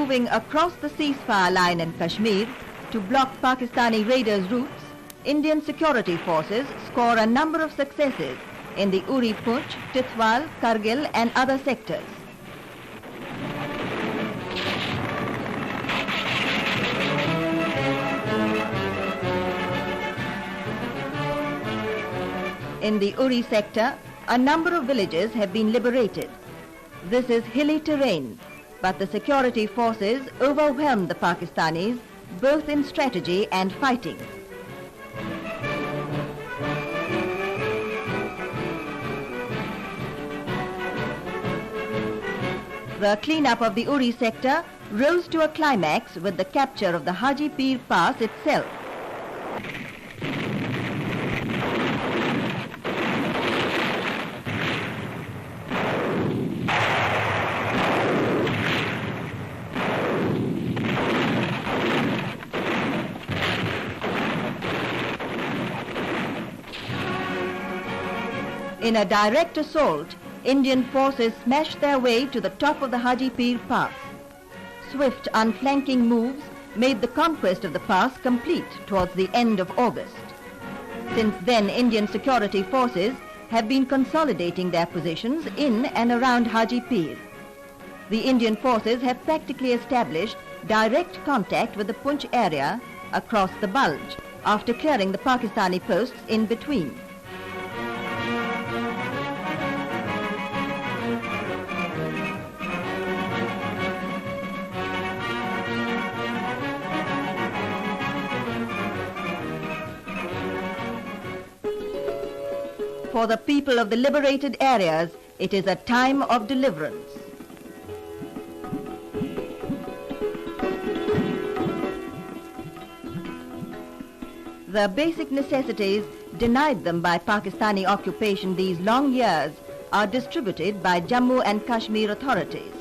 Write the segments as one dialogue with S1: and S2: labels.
S1: moving across the ceasefire line in Kashmir to block Pakistani raiders' routes, Indian security forces score a number of successes in the Uri Poonch, Tithwal, Kargil and other sectors. In the Uri sector, a number of villages have been liberated. This is hilly terrain, but the security forces overwhelmed the Pakistanis both in strategy and fighting. The cleanup of the Uri sector rose to a climax with the capture of the Haji Pir Pass itself. In a direct assault, Indian forces smashed their way to the top of the Haji Pir Pass. Swift unflanking moves made the conquest of the pass complete towards the end of August. Since then, Indian security forces have been consolidating their positions in and around Haji Pir. The Indian forces have practically established direct contact with the Poonch area across the Bulge after clearing the Pakistani posts in between. For the people of the liberated areas, it is a time of deliverance. The basic necessities denied them by Pakistani occupation these long years are distributed by Jammu and Kashmir authorities.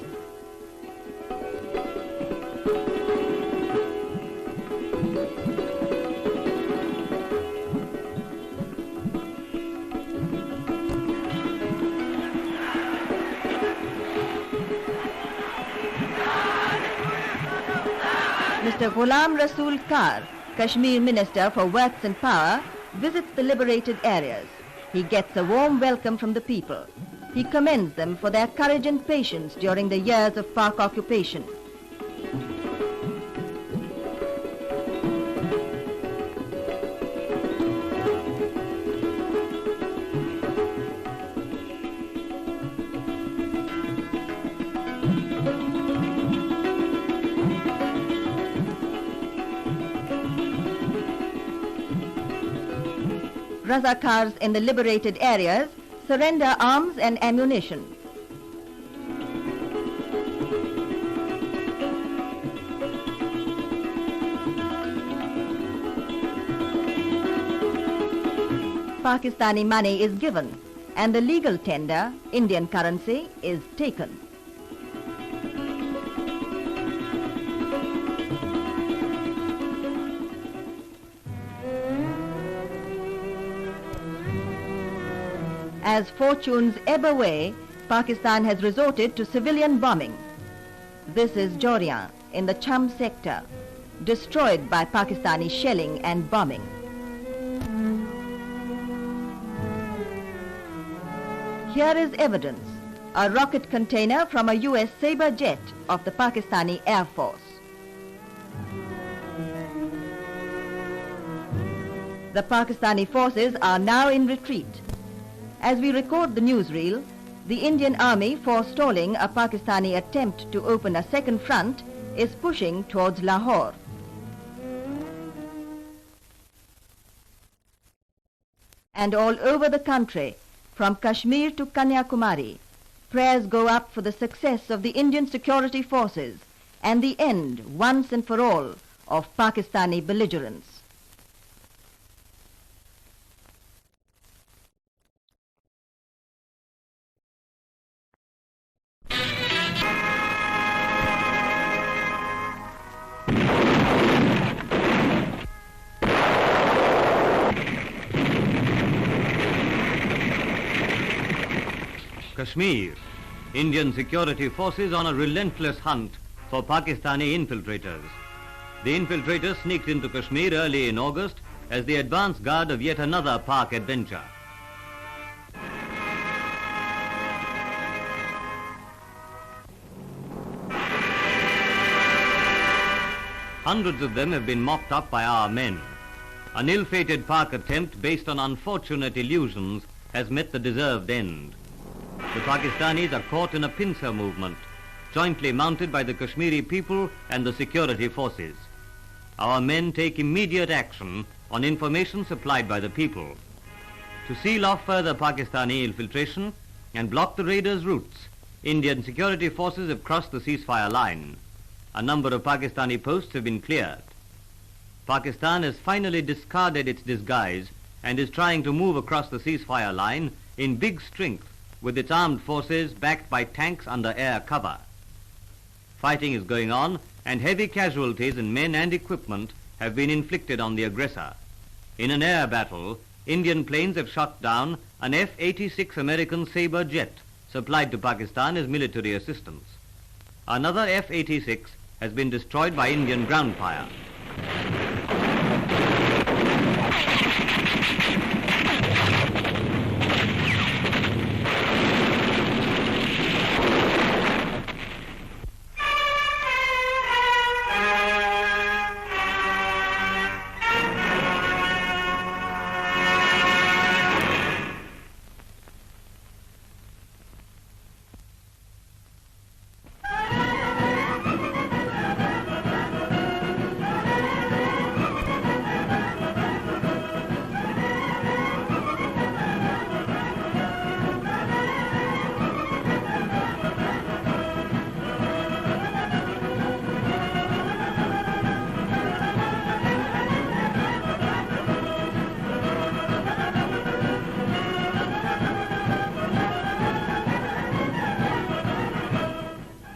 S1: Mr. Ghulam Rasool Kar, Kashmir Minister for Works and Power, visits the liberated areas. He gets a warm welcome from the people. He commends them for their courage and patience during the years of Pak occupation. Razakars in the liberated areas surrender arms and ammunition. Pakistani money is given and the legal tender, Indian currency, is taken. As fortunes ebb away, Pakistan has resorted to civilian bombing. This is Jorian in the Cham sector, destroyed by Pakistani shelling and bombing. Here is evidence, a rocket container from a US Sabre jet of the Pakistani Air Force. The Pakistani forces are now in retreat. As we record the newsreel, the Indian Army, forestalling a Pakistani attempt to open a second front, is pushing towards Lahore. And all over the country, from Kashmir to Kanyakumari, prayers go up for the success of the Indian security forces and the end, once and for all, of Pakistani belligerence.
S2: Kashmir, Indian security forces on a relentless hunt for Pakistani infiltrators. The infiltrators sneaked into Kashmir early in August as the advance guard of yet another Pak adventure. Hundreds of them have been mopped up by our men. An ill-fated Pak attempt based on unfortunate illusions has met the deserved end. The Pakistanis are caught in a pincer movement, jointly mounted by the Kashmiri people and the security forces. Our men take immediate action on information supplied by the people. To seal off further Pakistani infiltration and block the raiders' routes, Indian security forces have crossed the ceasefire line. A number of Pakistani posts have been cleared. Pakistan has finally discarded its disguise and is trying to move across the ceasefire line in big strength with its armed forces backed by tanks under air cover. Fighting is going on and heavy casualties in men and equipment have been inflicted on the aggressor. In an air battle, Indian planes have shot down an F-86 American Sabre jet supplied to Pakistan as military assistance. Another F-86 has been destroyed by Indian ground fire.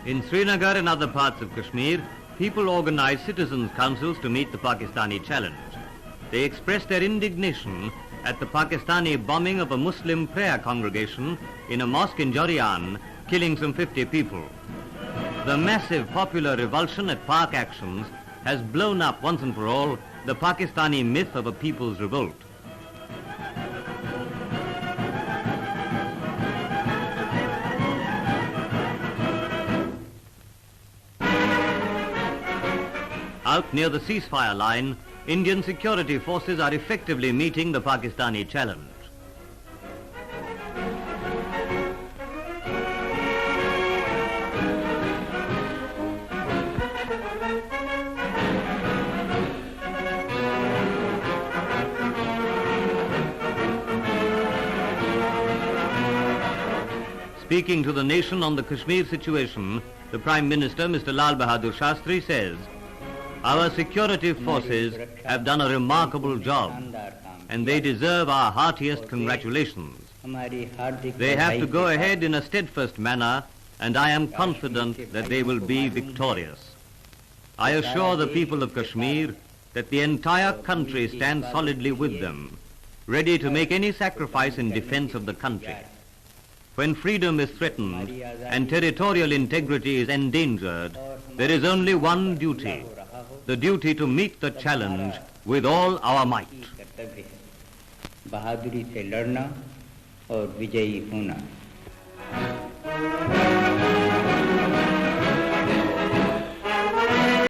S2: In Srinagar and other parts of Kashmir, people organized citizens' councils to meet the Pakistani challenge. They expressed their indignation at the Pakistani bombing of a Muslim prayer congregation in a mosque in Jorian, killing some 50 people. The massive popular revulsion at Pak actions has blown up once and for all the Pakistani myth of a people's revolt. Out near the ceasefire line, Indian security forces are effectively meeting the Pakistani challenge. Speaking to the nation on the Kashmir situation, the Prime Minister, Mr. Lal Bahadur Shastri, says, "Our security forces have done a remarkable job, and they deserve our heartiest congratulations. They have to go ahead in a steadfast manner, and I am confident that they will be victorious. I assure the people of Kashmir that the entire country stands solidly with them, ready to make any sacrifice in defense of the country. When freedom is threatened and territorial integrity is endangered, there is only one duty, the duty to meet the challenge with all our might."
S3: बहादुरी से लड़ना और विजयी होना।